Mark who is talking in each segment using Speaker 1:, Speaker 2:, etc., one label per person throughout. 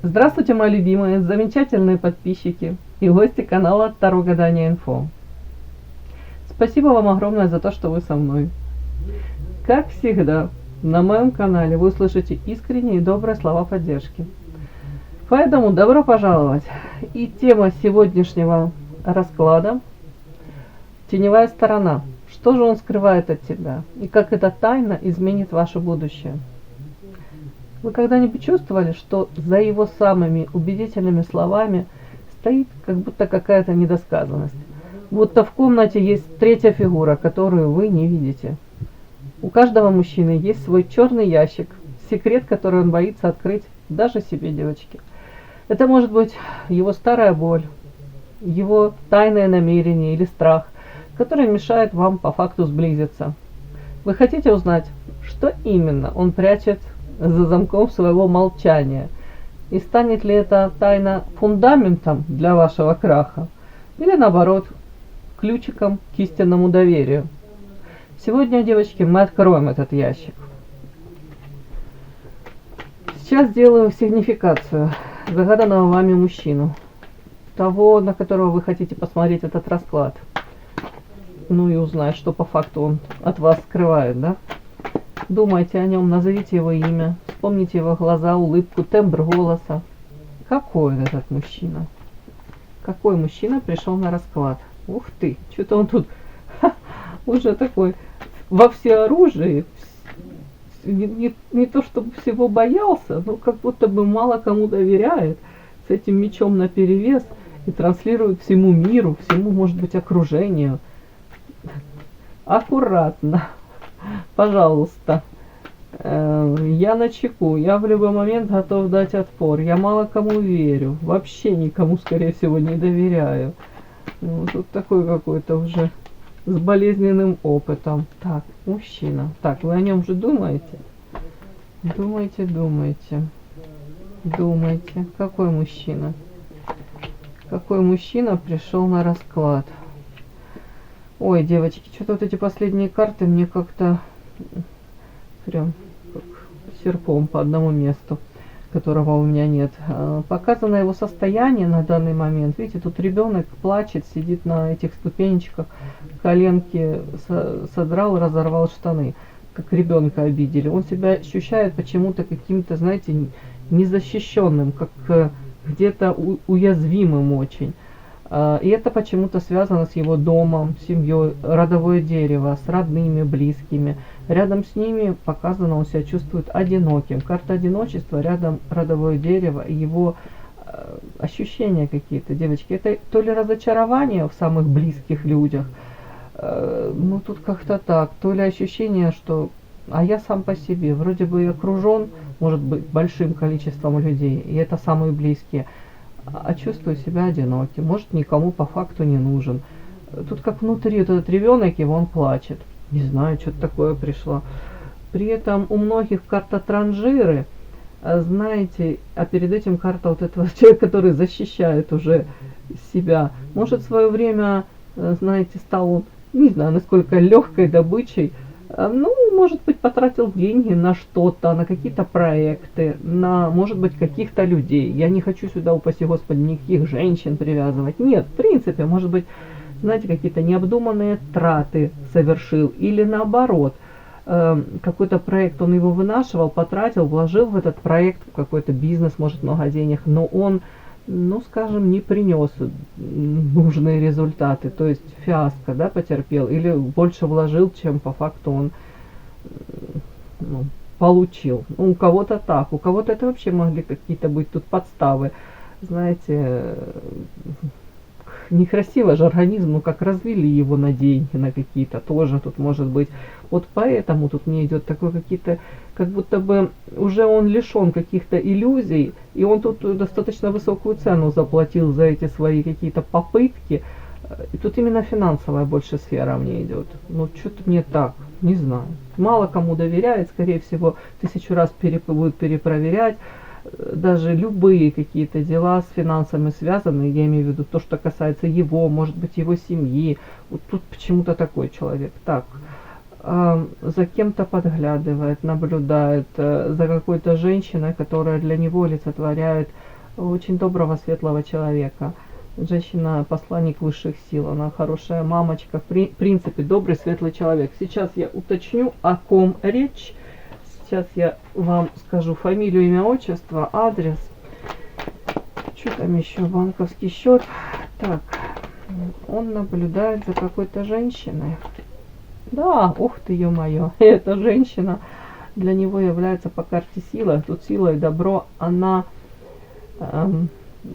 Speaker 1: Здравствуйте, мои любимые, замечательные подписчики и гости канала Таро Гадание Инфо. Спасибо вам огромное за то, что вы со мной. Как всегда, на моем канале вы услышите искренние и добрые слова поддержки. Поэтому добро пожаловать! И тема сегодняшнего расклада – теневая сторона. Что же он скрывает от тебя? И как эта тайна изменит ваше будущее? Вы когда-нибудь чувствовали, что за его самыми убедительными словами стоит как будто какая-то недосказанность? Будто в комнате есть третья фигура, которую вы не видите. У каждого мужчины есть свой черный ящик, секрет, который он боится открыть даже себе, девочки. Это может быть его старая боль, его тайное намерение или страх, который мешает вам по факту сблизиться. Вы хотите узнать, что именно он прячет за замком своего молчания? И станет ли эта тайна фундаментом для вашего краха? Или наоборот, ключиком к истинному доверию? Сегодня, девочки, мы откроем этот ящик. Сейчас сделаю сигнификацию загаданного вами мужчину. Того, на которого вы хотите посмотреть этот расклад. Ну и узнать, что по факту он от вас скрывает, да? Думайте о нем, назовите его имя, вспомните его глаза, улыбку, тембр голоса. Какой он этот мужчина? Какой мужчина пришел на расклад? Ух ты, что-то он тут уже такой во всеоружии. Не то чтобы всего боялся, но как будто бы мало кому доверяет. С этим мечом наперевес и транслирует всему миру, всему, может быть, окружению. Аккуратно. Пожалуйста, я начеку, я в любой момент готов дать отпор, я мало кому верю, вообще никому, скорее всего, не доверяю. Тут такой какой-то уже с болезненным опытом. Так, мужчина. Так, вы о нем же думаете? Думаете. Какой мужчина? Какой мужчина пришел на расклад? Ой, девочки, что-то вот эти последние карты мне как-то прям как серпом по одному месту, которого у меня нет. Показано его состояние на данный момент. Видите, тут ребенок плачет, сидит на этих ступенечках, коленки содрал, разорвал штаны, как ребенка обидели. Он себя ощущает почему-то каким-то, знаете, незащищенным, как где-то уязвимым очень. И это почему-то связано с его домом, семьей, родовое дерево, с родными, близкими. Рядом с ними показано, он себя чувствует одиноким. Карта одиночества, рядом родовое дерево, его ощущения какие-то, девочки. Это то ли разочарование в самых близких людях, ну тут как-то так, то ли ощущение, что а я сам по себе, вроде бы и окружен, может быть, большим количеством людей, и это самые близкие, а чувствую себя одиноким, может, никому по факту не нужен. Тут как внутри вот этот ребенок, его он плачет. Не знаю, что-то такое пришло. При этом у многих карта транжиры, знаете, а перед этим карта вот этого человека, который защищает уже себя. Может, в свое время, знаете, стал он, не знаю, насколько легкой добычей, ну, может быть, потратил деньги на что-то, на какие-то проекты, на, может быть, каких-то людей. Я не хочу сюда, упаси Господи, никаких женщин привязывать. Нет, в принципе, может быть, знаете, какие-то необдуманные траты совершил. Или наоборот, какой-то проект, он его вынашивал, потратил, вложил в этот проект, в какой-то бизнес, может, много денег, но он, ну, скажем, не принес нужные результаты, то есть фиаско, да, потерпел, или больше вложил, чем по факту он получил. Ну, у кого-то так, у кого-то это вообще могли какие-то быть тут подставы, знаете, некрасиво же организм, ну как развели его на деньги, на какие-то, тоже тут может быть. Вот поэтому тут мне идет такой какие-то, как будто бы уже он лишен каких-то иллюзий, и он тут достаточно высокую цену заплатил за эти свои какие-то попытки. И тут именно финансовая больше сфера мне идет. Ну что-то мне так, не знаю. Мало кому доверяет, скорее всего, 1000 раз будет перепроверять. Даже любые какие-то дела с финансами связанные, я имею в виду то, что касается его, может быть, его семьи. Вот тут почему-то такой человек. Так, за кем-то подглядывает, наблюдает, за какой-то женщиной, которая для него олицетворяет очень доброго, светлого человека. Женщина – посланник высших сил, она хорошая мамочка, в принципе, добрый, светлый человек. Сейчас я уточню, о ком речь. Сейчас я вам скажу фамилию, имя, отчество, адрес. Что там еще? Банковский счет. Так, он наблюдает за какой-то женщиной. Да, ух ты, ё-моё, эта женщина для него является по карте сила. Тут сила и добро, она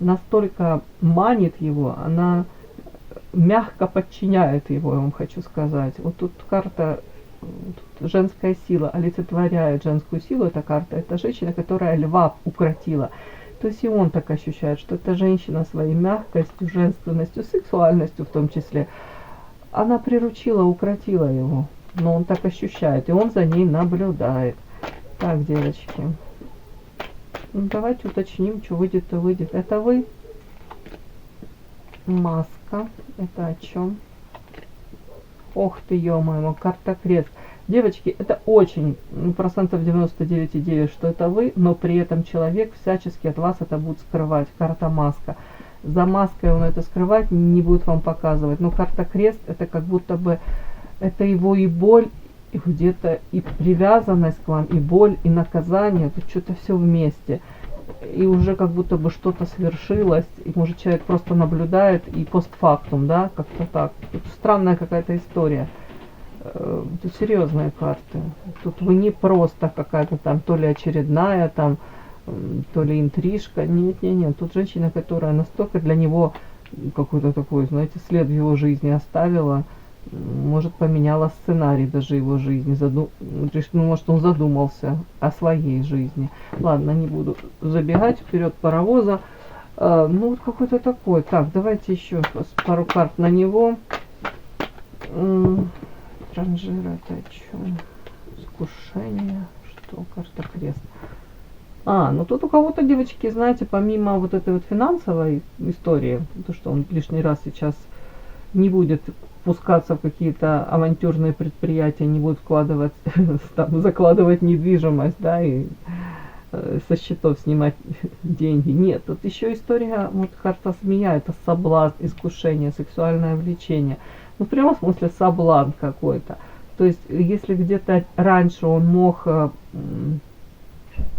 Speaker 1: настолько манит его, она мягко подчиняет его, я вам хочу сказать. Вот тут карта, тут женская сила олицетворяет женскую силу, эта карта. Это женщина, которая льва укротила. То есть и он так ощущает, что эта женщина своей мягкостью, женственностью, сексуальностью в том числе, она приручила, укротила его. Но он так ощущает, и он за ней наблюдает. Так, девочки. Ну, давайте уточним, что выйдет, то выйдет. Это вы? Маска. Это о чем? Ох ты, ё-моё, карта крест. Девочки, это очень, процентов 99,9, что это вы, но при этом человек всячески от вас это будет скрывать. Карта маска. За маской он это скрывать не будет вам показывать. Но карта крест, это как будто бы, это его и боль, и где-то и привязанность к вам, и боль, и наказание. Тут что-то все вместе. И уже как будто бы что-то свершилось, и может человек просто наблюдает и постфактум, да, как-то так. Тут странная какая-то история. Тут серьезные карты. Тут вы не просто какая-то там то ли очередная, там, то ли интрижка. Нет, нет, нет. Тут женщина, которая настолько для него какой-то такой, знаете, след в его жизни оставила, может, поменяла сценарий даже его жизни. Ну, может, он задумался о своей жизни. Ладно, не буду забегать вперед паровоза. Ну, вот какой-то такой. Так, давайте еще пару карт на него. Транжира, это о чем? Искушение. Что? Карта крест. Ну тут у кого-то, девочки, знаете, помимо вот этой вот финансовой истории, то, что он лишний раз сейчас не будет пускаться в какие-то авантюрные предприятия, не будет вкладывать, там, закладывать недвижимость, да, и со счетов снимать деньги. Нет, тут еще история, вот карта змея, это соблазн, искушение, сексуальное влечение. Ну, в прямом смысле соблазн какой-то. То есть, если где-то раньше он мог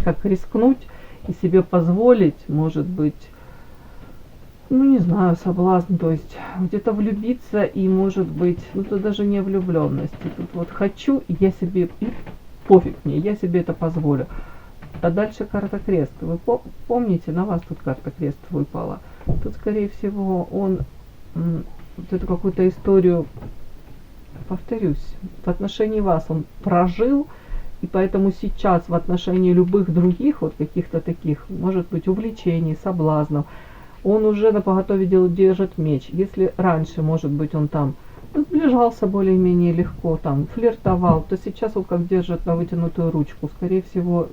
Speaker 1: как рискнуть и себе позволить, может быть, ну, не знаю, соблазн, то есть где-то влюбиться и, может быть, ну, это даже не влюбленность. Тут вот хочу, и я себе, и пофиг мне, я себе это позволю. А дальше карта крест. Вы помните, на вас тут карта крест выпала. Тут, скорее всего, он вот эту какую-то историю, повторюсь, в отношении вас он прожил, и поэтому сейчас в отношении любых других, вот каких-то таких, может быть, увлечений, соблазнов, он уже напоготове держит меч. Если раньше, может быть, он там сближался более-менее легко, там, флиртовал, то сейчас он как держит на вытянутую ручку. Скорее всего,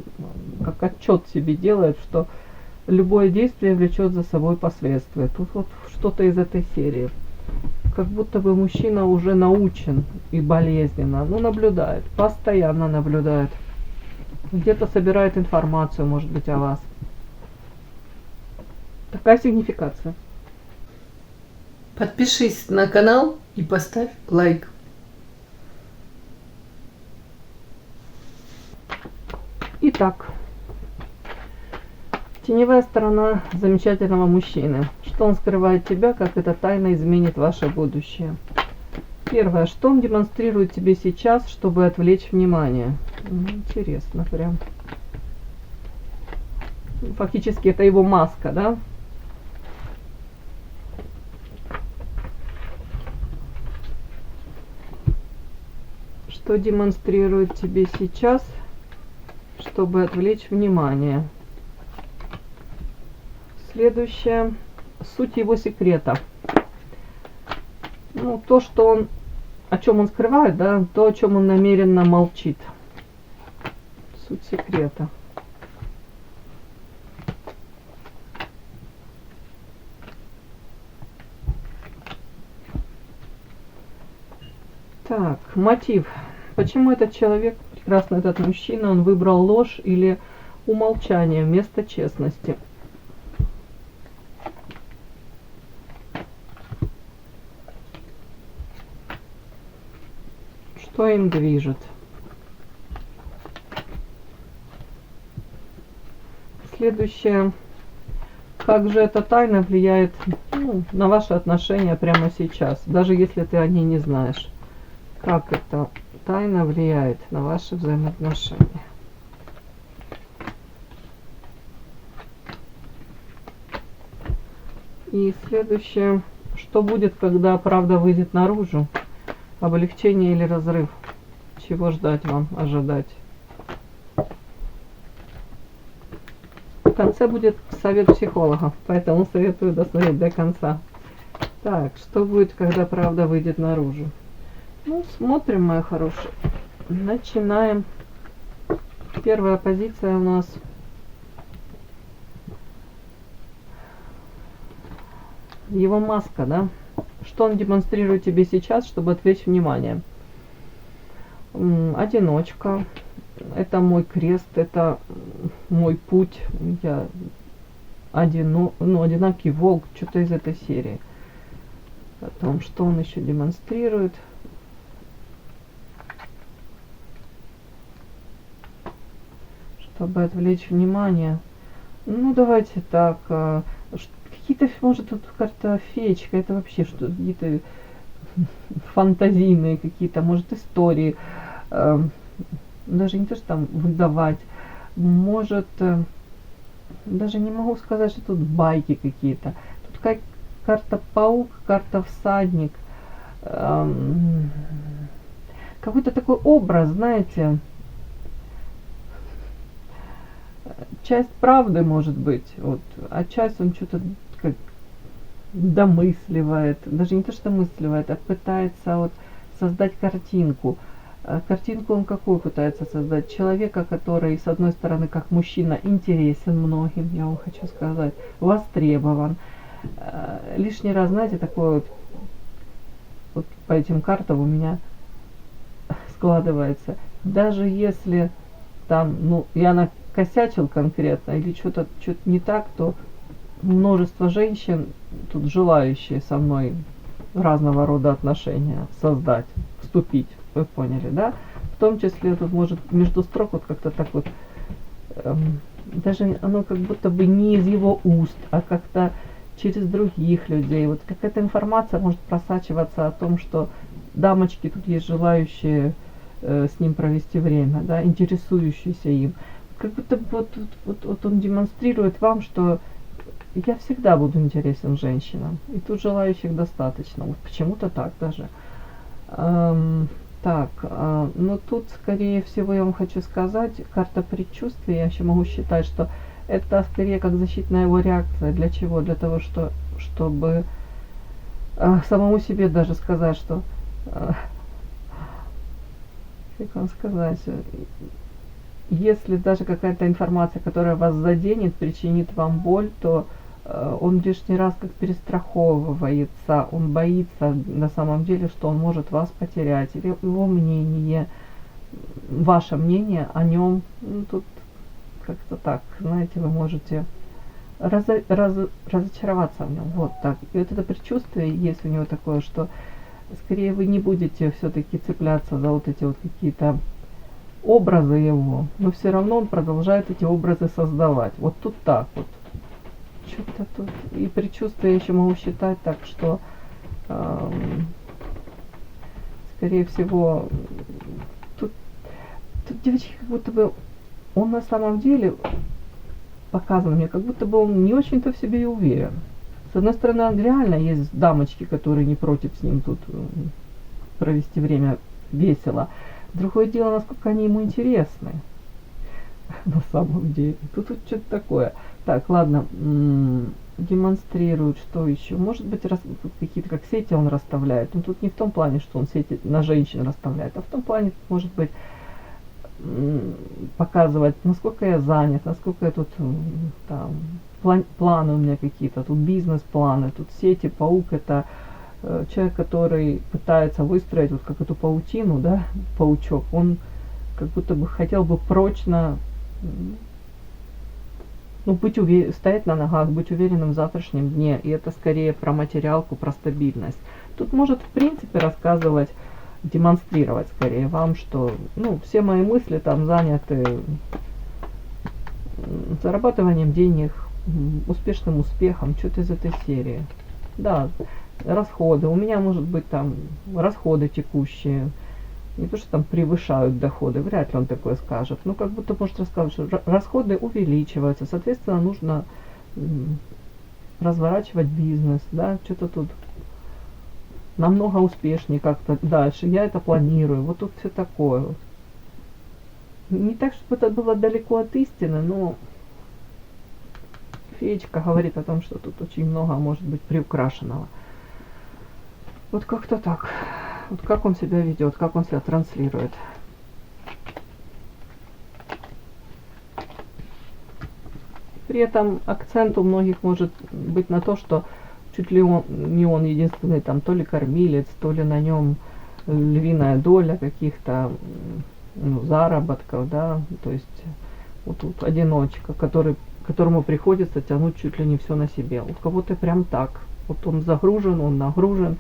Speaker 1: как отчет себе делает, что любое действие влечет за собой последствия. Тут вот что-то из этой серии. Как будто бы мужчина уже научен и болезненно, ну, наблюдает, постоянно наблюдает. Где-то собирает информацию, может быть, о вас. Такая сигнификация.
Speaker 2: Подпишись на канал и поставь лайк.
Speaker 1: Итак, теневая сторона замечательного мужчины. Что он скрывает тебя, как эта тайна изменит ваше будущее. Первое, что он демонстрирует тебе сейчас, чтобы отвлечь внимание. Интересно прям. Фактически это его маска, да? Что демонстрирует тебе сейчас, чтобы отвлечь внимание. Следующее. Суть его секрета. Ну, то, что он, о чем он скрывает, да, то, о чем он намеренно молчит. Суть секрета. Так, мотив, Почему этот человек, прекрасно этот мужчина, он выбрал ложь или умолчание вместо честности? Что им движет? Следующее. Как же эта тайна влияет, на ваши отношения прямо сейчас, даже если ты о ней не знаешь? Как эта тайна влияет на ваши взаимоотношения? И следующее. Что будет, когда правда выйдет наружу? Облегчение или разрыв? Чего ждать вам, ожидать? В конце будет совет психолога, поэтому советую досмотреть до конца. Так, что будет, когда правда выйдет наружу? Ну, смотрим, мои хорошие. Начинаем. Первая позиция у нас. Его маска, да? Что он демонстрирует тебе сейчас, чтобы отвлечь внимание? Одиночка. Это мой крест, это мой путь. Я одинокий волк, что-то из этой серии. Потом, что он еще демонстрирует? Чтобы отвлечь внимание. Ну, давайте так. Какие-то, может, тут карта феечка, это вообще что? Какие-то фантазийные какие-то, может, истории. Даже не то, что там выдавать. Может, даже не могу сказать, что тут байки какие-то. Тут как карта паук, карта всадник. Какой-то такой образ, знаете. Часть правды может быть, вот, а часть он что-то как домысливает. Даже не то, что домысливает, а пытается вот создать картинку. Картинку он какую пытается создать? Человека, который, с одной стороны, как мужчина, интересен многим, я вам хочу сказать, востребован. Лишний раз, знаете, такое вот по этим картам у меня складывается. Даже если там, я накосячил конкретно или что-то не так, то множество женщин, тут желающие со мной разного рода отношения создать, вступить. Вы поняли, да? В том числе тут может между строк вот как-то так вот, даже оно как будто бы не из его уст, а как-то через других людей. Вот какая-то информация может просачиваться о том, что дамочки тут есть желающие с ним провести время, да, интересующиеся им. Как будто вот он демонстрирует вам, что я всегда буду интересен женщинам. И тут желающих достаточно. Вот почему-то так даже. Так, но тут, скорее всего, я вам хочу сказать, карта предчувствия, я еще могу считать, что это скорее как защитная его реакция. Для чего? Для того, чтобы самому себе даже сказать, что, как вам сказать, если даже какая-то информация, которая вас заденет, причинит вам боль, то он лишний раз как перестраховывается, он боится на самом деле, что он может вас потерять, или его мнение, ваше мнение о нем, тут как-то так, знаете, вы можете разочароваться в нем, вот так. И вот это предчувствие есть у него такое, что скорее вы не будете все-таки цепляться за вот эти вот какие-то образы его, но все равно он продолжает эти образы создавать. Вот тут так вот. Что-то тут. И предчувствие еще могу считать так, что скорее всего тут девочки, как будто бы он на самом деле показан мне, как будто бы он не очень-то в себе и уверен. С одной стороны, реально есть дамочки, которые не против с ним тут провести время весело. Другое дело, насколько они ему интересны. На самом деле. Тут что-то такое. Так, ладно. Демонстрирует, что еще. Может быть, какие-то как сети он расставляет. Но тут не в том плане, что он сети на женщин расставляет, а в том плане, может быть, показывать, насколько я занят, насколько я тут там планы у меня какие-то, тут бизнес-планы, тут сети, паук, это человек, который пытается выстроить вот как эту паутину, да, паучок, он как будто бы хотел бы прочно, ну, стоять на ногах, быть уверенным в завтрашнем дне. И это скорее про материалку, про стабильность. Тут может, в принципе, рассказывать, демонстрировать скорее вам, что, ну, все мои мысли там заняты зарабатыванием денег, успешным успехом, что-то из этой серии. Да, расходы. У меня может быть там расходы текущие. Не то, что там превышают доходы, вряд ли он такое скажет. Ну, как будто может рассказывать, что расходы увеличиваются, соответственно, нужно разворачивать бизнес, да, что-то тут намного успешнее как-то дальше. Я это планирую. Вот тут все такое. Не так, чтобы это было далеко от истины, но феечка говорит о том, что тут очень много может быть приукрашенного. Вот как-то так. Вот как он себя ведет, как он себя транслирует. При этом акцент у многих может быть на то, что чуть ли не он единственный там то ли кормилец, то ли на нем львиная доля каких-то заработков, да, то есть вот тут одиночка, которому приходится тянуть чуть ли не все на себе. У кого-то прям так. Вот он загружен, он нагружен,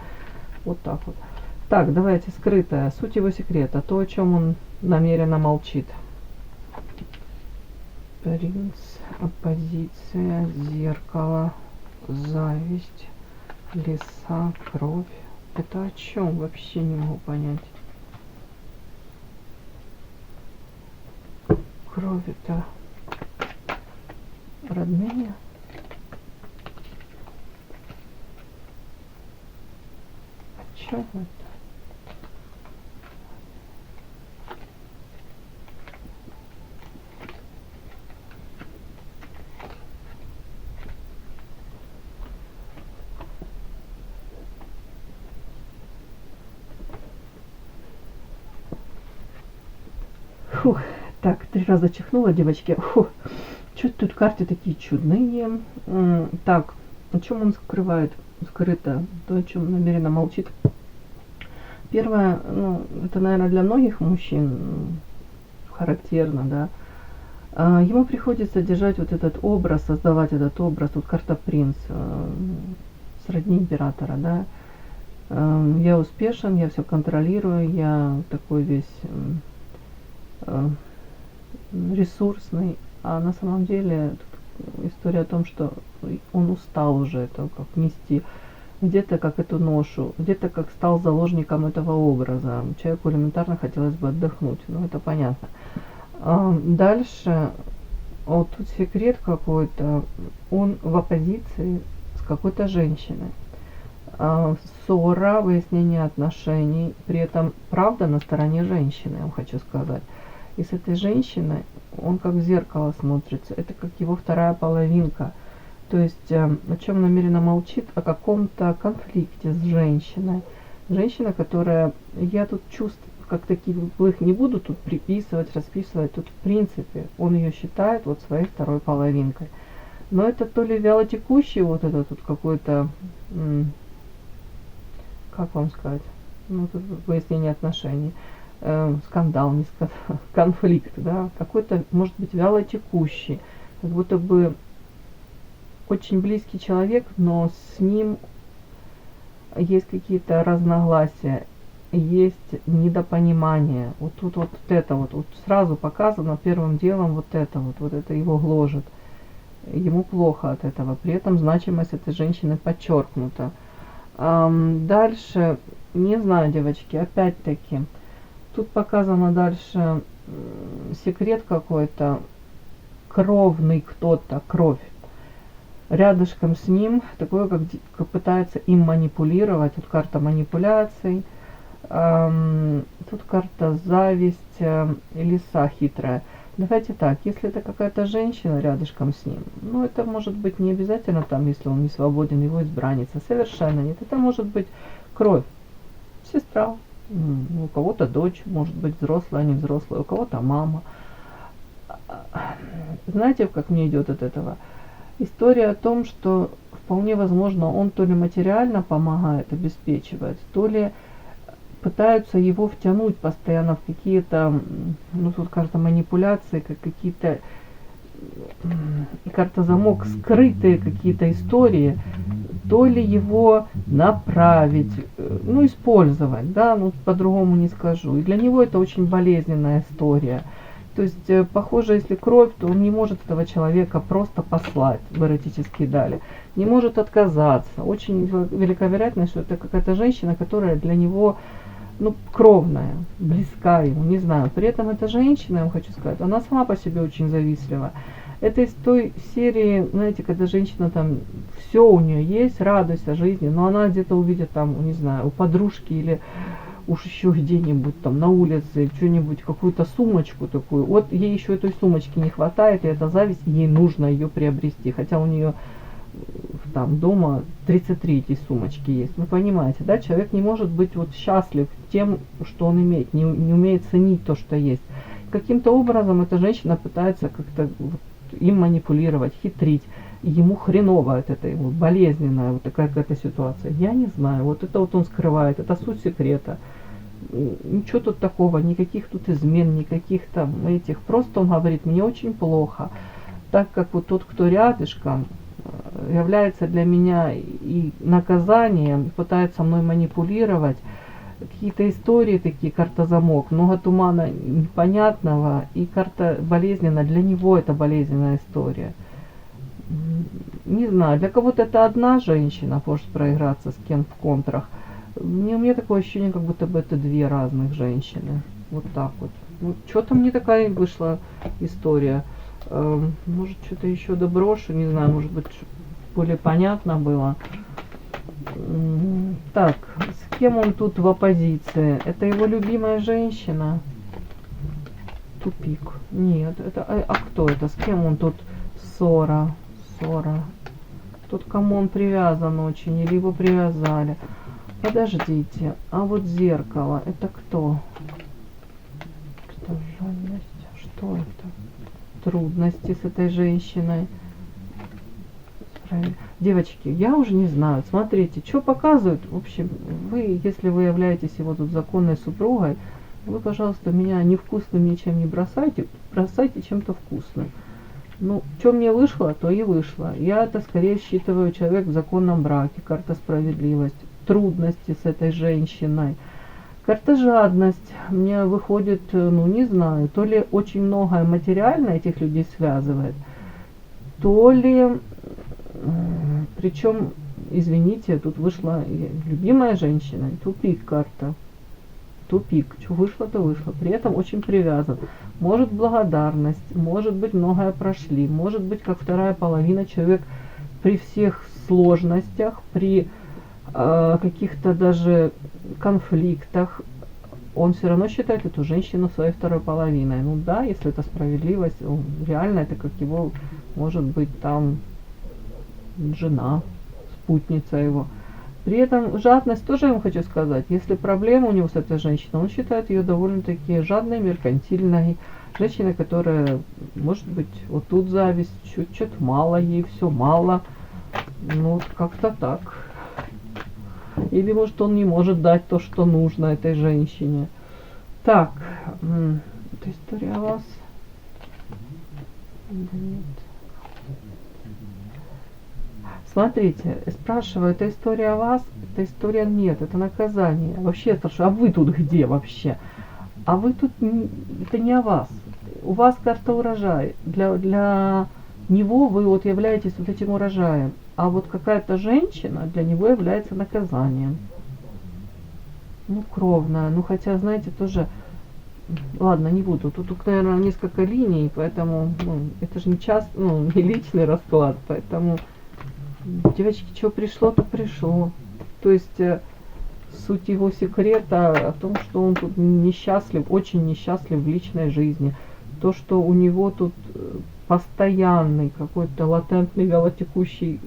Speaker 1: вот так вот. Так, давайте скрытое. Суть его секрета. То, о чем он намеренно молчит. Принц, оппозиция, зеркало, зависть, леса, кровь. Это о чем? Вообще не могу понять. Кровь это родные? О чем это? Фух, так, 3 раза чихнула, девочки. Фух, что-то тут карты такие чудные. Так, о чем он скрывает? Скрыто. То, о чем намеренно молчит. Первое, ну, это, наверное, для многих мужчин характерно, да. Ему приходится держать вот этот образ, создавать этот образ. Тут карта принц, сродни императора, да. Я успешен, я все контролирую, я такой весь ресурсный, а на самом деле тут история о том, что он устал уже это как нести, где-то как эту ношу, где-то как стал заложником этого образа. Человеку элементарно хотелось бы отдохнуть, ну это понятно. Дальше, вот тут секрет какой-то, он в оппозиции с какой-то женщиной. Ссора, выяснение отношений, при этом правда на стороне женщины, я вам хочу сказать. И с этой женщиной он как в зеркало смотрится, это как его вторая половинка. То есть о чем намеренно молчит, о каком-то конфликте с женщиной. Женщина, которая, я тут чувств как таких не буду тут приписывать, расписывать, тут в принципе он ее считает вот своей второй половинкой. Но это то ли вялотекущий вот это тут какой-то, как вам сказать, ну тут выяснение отношений, скандал, не скандал, конфликт, да, какой-то, может быть, вялотекущий, как будто бы очень близкий человек, но с ним есть какие-то разногласия, есть недопонимание. Вот тут вот это вот сразу показано первым делом вот это его гложет. Ему плохо от этого, при этом значимость этой женщины подчеркнута. Дальше, не знаю, девочки, опять-таки, тут показано дальше секрет какой-то, кровный кто-то, кровь. Рядышком с ним такое, как пытается им манипулировать. Тут карта манипуляций, тут карта зависть, лиса хитрая. Давайте так, если это какая-то женщина рядышком с ним, ну это может быть не обязательно там, если он не свободен, его избранница, совершенно нет. Это может быть кровь, сестра, у кого-то дочь, может быть взрослая, а не взрослая, у кого-то мама. Знаете, как мне идет от этого? История о том, что в вполне возможно, он то ли материально помогает, обеспечивает, то ли пытаются его втянуть постоянно в какие-то, ну тут карта манипуляции, как какие-то, карта замок, скрытые какие-то истории, то ли его направить, ну использовать, да, ну по-другому не скажу. И для него это очень болезненная история. То есть, похоже, если кровь, то он не может этого человека просто послать в эротические дали. Не может отказаться. Очень велика вероятность, что это какая-то женщина, которая для него, ну, кровная, близка ему, не знаю. При этом эта женщина, я вам хочу сказать, она сама по себе очень завистлива. Это из той серии, знаете, когда женщина там, все у нее есть, радость о жизни, но она где-то увидит там, не знаю, у подружки или уж еще где-нибудь там на улице, что-нибудь, какую-то сумочку такую. Вот ей еще этой сумочки не хватает, и эта зависть, ей нужно ее приобрести. Хотя у нее там дома 33 эти сумочки есть. Вы понимаете, да? Человек не может быть вот счастлив тем, что он имеет, не умеет ценить то, что есть. Каким-то образом эта женщина пытается как-то вот им манипулировать, хитрить. Ему хреново от этой, вот, болезненная вот такая какая-то ситуация. Я не знаю, вот это вот он скрывает, это суть секрета. Ничего тут такого, никаких тут измен, никаких там этих. Просто он говорит, мне очень плохо. Так как вот тот, кто рядышком, является для меня и наказанием, пытается мной манипулировать. Какие-то истории такие, карта замок, много тумана непонятного, и карта болезненная, для него это болезненная история. Не знаю, для кого-то это одна женщина может проиграться с кем в контрах. У меня такое ощущение, как будто бы это две разных женщины. Вот так вот. Ну, что-то мне такая вышла история. Может, что-то еще доброшу, не знаю, может быть, более понятно было. Так, с кем он тут в оппозиции? Это его любимая женщина? Тупик. Нет, это... А кто это? С кем он тут? Ссора. Тут к кому он привязан очень, или его привязали. Подождите, а вот зеркало, это кто? Что, жадность? Что это? Трудности с этой женщиной. Девочки, я уже не знаю. Смотрите, что показывают. В общем, вы, если вы являетесь его тут законной супругой, вы, пожалуйста, меня невкусным ничем не бросайте. Бросайте чем-то вкусным. Ну, что мне вышло, то и вышло. Я это скорее считываю человек в законном браке. Карта справедливость. Трудности с этой женщиной. Карта жадность. Мне выходит, ну не знаю, то ли очень многое материально этих людей связывает, то ли... Причем, извините, тут вышла любимая женщина. Тупик карта. Тупик. Что вышло, то вышло. При этом очень привязан. Может благодарность, может быть многое прошли, может быть как вторая половина человек при всех сложностях, при каких-то даже конфликтах, он все равно считает эту женщину своей второй половиной. Ну да, если это справедливость, реально это как его, может быть, там жена, спутница его. При этом жадность тоже, я вам хочу сказать, если проблема у него с этой женщиной, он считает ее довольно-таки жадной, меркантильной. Женщина, которая, может быть, вот тут зависть, чуть-чуть мало ей, все мало. Ну, вот как-то так. Или, может, он не может дать то, что нужно этой женщине. Так, это история о вас. Нет. Смотрите, спрашиваю, это история о вас? Это история нет, это наказание. Вообще спрашиваю, а вы тут где вообще? А вы тут, это не о вас. У вас карта урожай. Для него вы вот являетесь вот этим урожаем. А вот какая-то женщина для него является наказанием. Ну, кровная. Ну, хотя, знаете, тоже... Ладно, не буду. Тут, наверное, несколько линий, поэтому... Ну, это же не не личный расклад, поэтому... Девочки, что пришло, то пришло. То есть суть его секрета о том, что он тут несчастлив, очень несчастлив в личной жизни. То, что у него тут постоянный какой-то латентный вялотекущий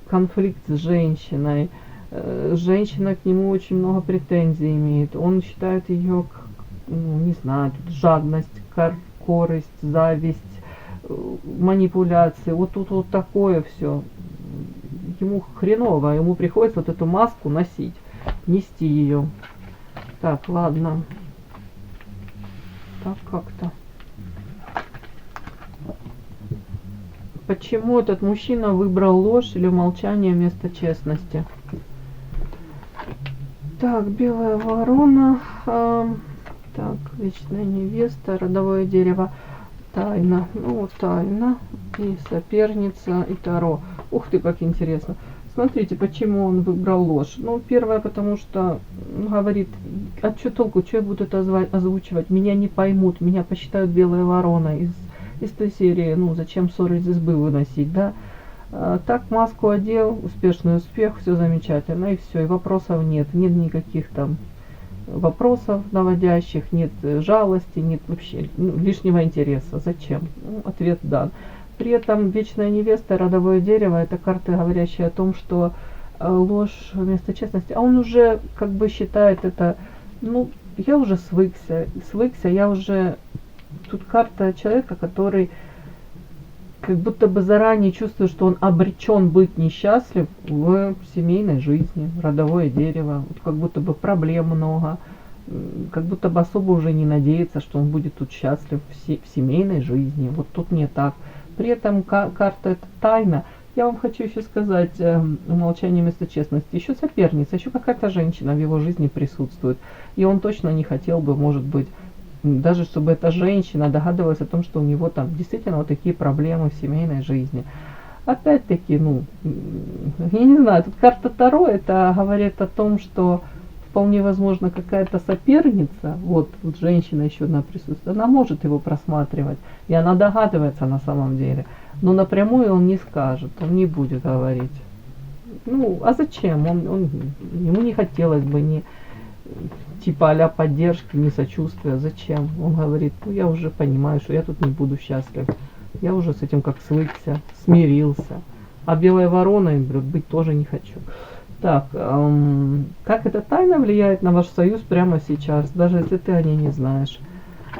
Speaker 1: конфликт с женщиной. Женщина к нему очень много претензий имеет. Он считает ее, ну, не знаю, тут жадность, корость, зависть, манипуляции. Вот тут вот такое все. ему хреново, ему приходится вот эту маску носить, нести ее. Так, ладно. Так как-то. Почему этот мужчина выбрал ложь или молчание вместо честности? Так, белая ворона. Так, вечная невеста, родовое дерево, тайна. Ну, тайна и соперница, и таро. Ух ты, как интересно. Смотрите, почему он выбрал ложь. Ну, первое, потому что говорит, а что толку, что я буду это озвучивать? Меня не поймут, меня посчитают белой вороной из той серии, ну, зачем ссоры из избы выносить, да? Так маску одел, успешный успех, все замечательно, и все, и вопросов нет. Нет никаких там вопросов наводящих, нет жалости, нет вообще лишнего интереса. Зачем? Ну, ответ дан. При этом вечная невеста, родовое дерево, это карты, говорящие о том, что ложь вместо честности. А он уже как бы считает это, ну, я уже свыкся, я уже... Тут карта человека, который как будто бы заранее чувствует, что он обречен быть несчастлив в семейной жизни, родовое дерево, вот как будто бы проблем много, как будто бы особо уже не надеется, что он будет тут счастлив в семейной жизни. Вот тут не так. При этом карта это тайна. Я вам хочу еще сказать, умолчание вместо честности, еще соперница, еще какая-то женщина в его жизни присутствует. И он точно не хотел бы, может быть, даже чтобы эта женщина догадывалась о том, что у него там действительно вот такие проблемы в семейной жизни. Опять-таки, ну, я не знаю, тут карта Таро, это говорит о том, что вполне возможно какая-то соперница, вот женщина еще одна присутствует, она может его просматривать, и она догадывается на самом деле, но напрямую он не скажет, он не будет говорить. Ну, а зачем? Ему не хотелось бы ни типа а-ля поддержки, ни сочувствия. Зачем? Он говорит, ну я уже понимаю, что я тут не буду счастлив. Я уже с этим как свыкся, смирился. А белой вороной быть тоже не хочу. Так, как эта тайна влияет на ваш союз прямо сейчас, даже если ты о ней не знаешь?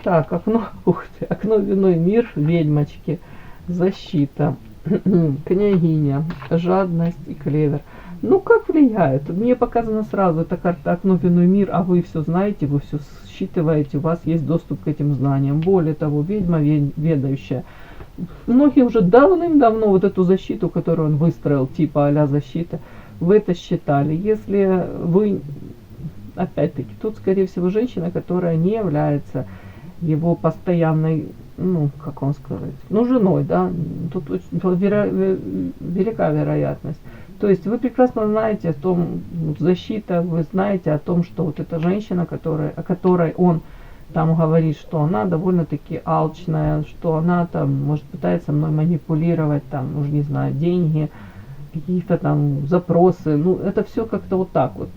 Speaker 1: Так, окно, ух ты, окно в иной мир, ведьмочки, защита, княгиня, жадность и клевер. Ну, как влияет? Мне показано сразу, это карта окно в иной мир, а вы все знаете, вы все считываете, у вас есть доступ к этим знаниям. Более того, ведьма ведающая. Многие уже давным-давно вот эту защиту, которую он выстроил, типа а-ля защита, вы это считали. Если вы, опять-таки, тут, скорее всего, женщина, которая не является его постоянной, ну, как вам сказать, ну, женой, да, тут велика вероятность. То есть вы прекрасно знаете о том, защита, вы знаете о том, что вот эта женщина, о которой он там говорит, что она довольно-таки алчная, что она там, может, пытается мной манипулировать, там, уже не знаю, деньги, какие-то там запросы, ну, это все как-то вот так вот.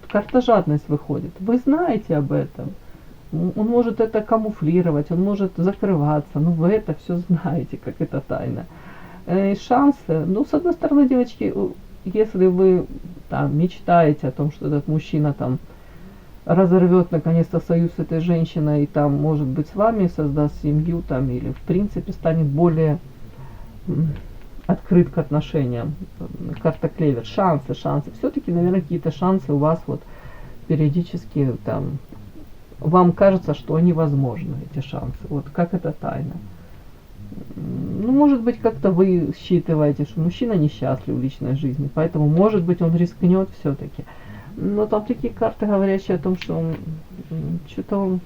Speaker 1: Карта жадность выходит. Вы знаете об этом. Он может это камуфлировать, он может закрываться, но вы это все знаете, как это тайна. И шансы, ну, с одной стороны, девочки, если вы там мечтаете о том, что этот мужчина там разорвет наконец-то союз с этой женщиной и там, может быть, с вами создаст семью там или в принципе станет более открыт к отношениям. Карта клевер. Шансы. Все-таки, наверное, какие-то шансы у вас вот периодически там, вам кажется, что они возможны, эти шансы. Вот как это тайна. Ну, может быть, как-то вы считываете, что мужчина несчастлив в личной жизни, поэтому, может быть, он рискнет все-таки. Но там такие карты, говорящие о том, что он что-то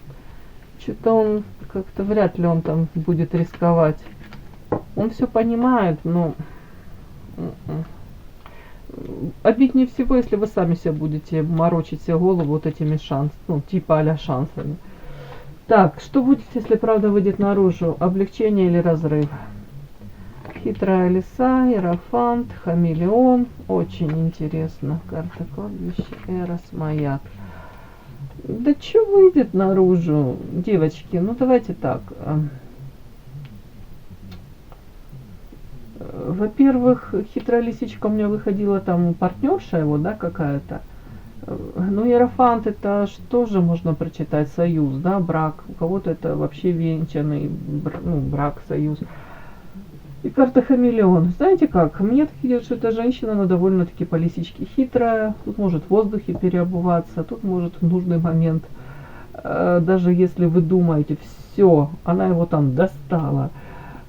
Speaker 1: он как-то вряд ли он там будет рисковать. Он все понимает, но обиднее всего, если вы сами себе будете морочить себе голову вот этими шансами, ну, типа а-ля шансами. Так, что будет, если правда выйдет наружу? Облегчение или разрыв? Хитрая лиса, иерофант, хамелеон. Очень интересно. Карта кладбища, Эрос, маяк. Да что выйдет наружу, девочки? Ну, давайте так. Во-первых, хитрая лисичка у меня выходила там партнерша его, да, какая-то. Ну, иерофант это что же можно прочитать? Союз, да, брак. У кого-то это вообще венчанный, ну, брак, союз. И карта хамелеон. Знаете как? Мне так идет, что эта женщина, она довольно-таки по лисичке хитрая. Тут может в воздухе переобуваться, тут может в нужный момент, даже если вы думаете, все, она его там достала,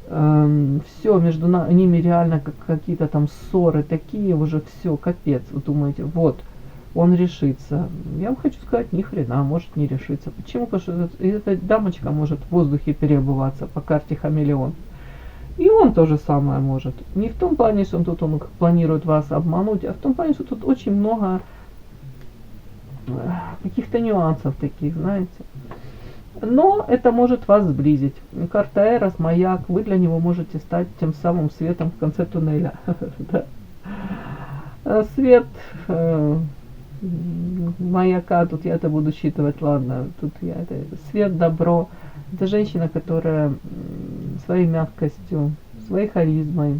Speaker 1: все, между ними реально какие-то там ссоры такие, уже все, капец. Вы думаете, вот, он решится. Я вам хочу сказать, ни хрена, может не решиться. Почему? Потому что эта дамочка может в воздухе переобуваться по карте хамелеон. И он то же самое может. Не в том плане, что он планирует вас обмануть, а в том плане, что тут очень много каких-то нюансов таких, знаете. Но это может вас сблизить. Карта Эрос, маяк, вы для него можете стать тем самым светом в конце туннеля. Свет маяка, тут я это буду считывать, ладно, тут я это свет, добро. Это женщина, которая своей мягкостью, своей харизмой,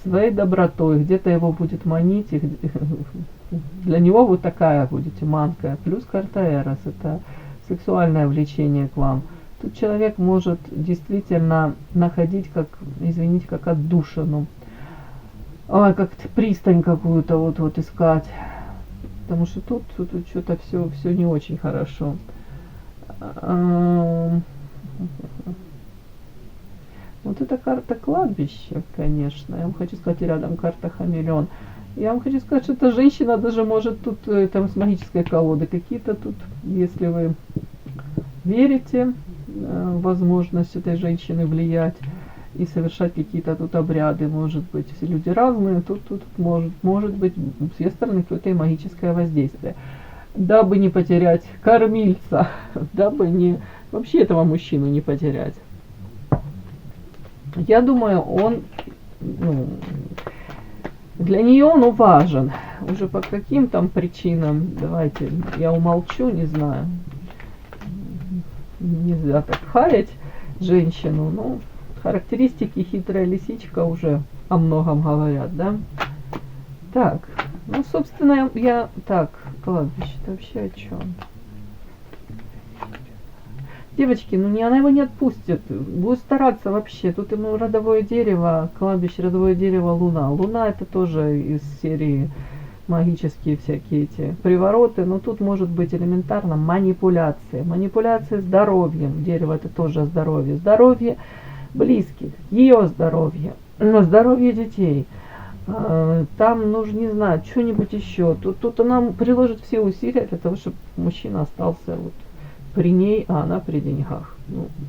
Speaker 1: своей добротой где-то его будет манить, и для него вы такая будете манка. Плюс карта Эрос, это сексуальное влечение к вам. Тут человек может действительно находить, как, извините, как отдушину. Ой, как пристань какую-то вот искать. Потому что тут что-то все не очень хорошо. Вот это карта кладбища, конечно. Я вам хочу сказать, рядом карта хамелеон. Я вам хочу сказать, что эта женщина даже может тут там с магической колоды какие-то тут, если вы верите в возможность этой женщины влиять и совершать какие-то тут обряды, может быть, все люди разные, тут может быть с ее стороны какое-то и магическое воздействие. Дабы не потерять кормильца, дабы не вообще этого мужчину не потерять. Я думаю, он, для нее он важен. Уже по каким там причинам, давайте, я умолчу, не знаю. Нельзя так хаять женщину, но характеристики хитрая лисичка уже о многом говорят, да? Так, ну, собственно, так, кладбище-то вообще о чем? Девочки, она его не отпустит. Будет стараться вообще. Тут ему родовое дерево, кладбище, родовое дерево, луна. Луна это тоже из серии магические всякие эти привороты. Но тут может быть элементарно манипуляция. Манипуляция здоровьем. Дерево это тоже здоровье. Здоровье близких, ее здоровье, здоровье детей. Там нужно, не знаю, что-нибудь еще. Тут она приложит все усилия для того, чтобы мужчина остался вот при ней, а она при деньгах,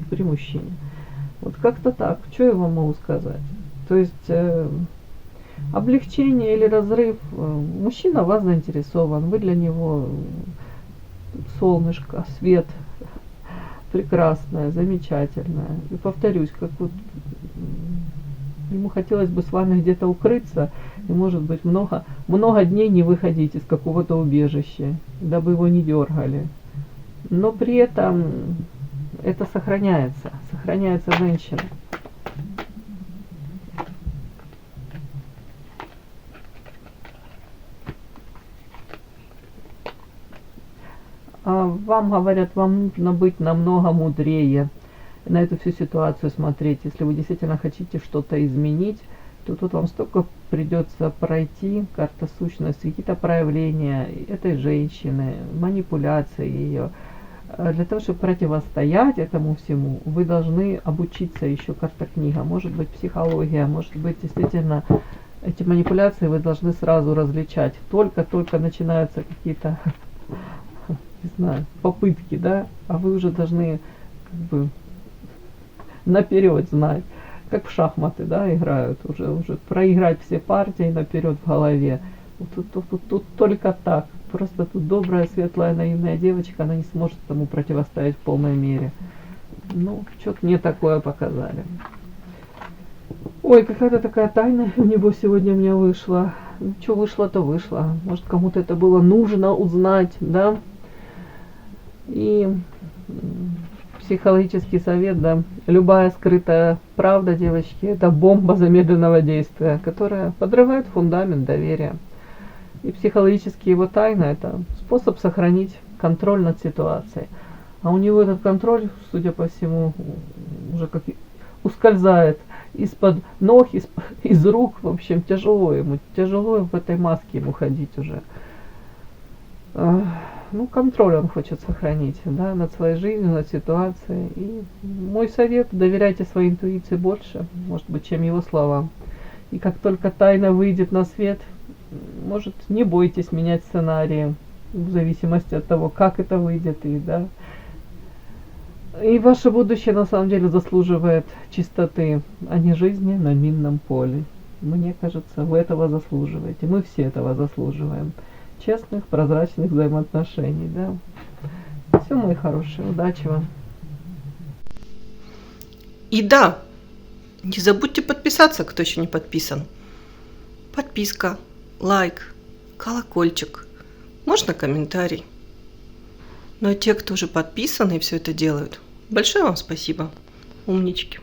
Speaker 1: при мужчине. Вот как-то так. Что я вам могу сказать? То есть облегчение или разрыв. Мужчина в вас заинтересован, вы для него солнышко, свет, прекрасное, замечательное. И повторюсь, как вот ему хотелось бы с вами где-то укрыться и, может быть, много дней не выходить из какого-то убежища, дабы его не дергали. Но при этом это сохраняется женщина. Вам говорят, вам нужно быть намного мудрее, на эту всю ситуацию смотреть. Если вы действительно хотите что-то изменить, то тут вам столько придется пройти, карта сущности, какие-то проявления этой женщины, манипуляции ее. Для того, чтобы противостоять этому всему, вы должны обучиться еще, карта книга, может быть психология, может быть действительно эти манипуляции вы должны сразу различать. Только начинаются какие-то, не знаю, попытки, да, а вы уже должны как бы наперед знать, как в шахматы, да, играют, уже проиграть все партии наперед в голове. Тут только так. Просто тут добрая, светлая, наивная девочка, она не сможет этому противостоять в полной мере. Что-то мне такое показали. Ой, какая-то такая тайна у него сегодня у меня вышла. Что вышло, то вышло. Может, кому-то это было нужно узнать, да? И психологический совет, да. Любая скрытая правда, девочки, это бомба замедленного действия, которая подрывает фундамент доверия. И психологически его тайна – это способ сохранить контроль над ситуацией. А у него этот контроль, судя по всему, уже как ускользает из-под ног, из рук. В общем, тяжело ему. Тяжело в этой маске ему ходить уже. Ну, контроль он хочет сохранить, да, над своей жизнью, над ситуацией. И мой совет: доверяйте своей интуиции больше, может быть, чем его словам. И как только тайна выйдет на свет, может, не бойтесь менять сценарии, в зависимости от того, как это выйдет, и да. И ваше будущее на самом деле заслуживает чистоты, а не жизни на минном поле. Мне кажется, вы этого заслуживаете. Мы все этого заслуживаем. Честных, прозрачных взаимоотношений, да. Все, мои хорошие, удачи вам.
Speaker 2: И да, не забудьте подписаться, кто еще не подписан. Подписка, лайк, колокольчик, можно комментарий. Ну а те, кто уже подписаны и все это делают, большое вам спасибо, умнички.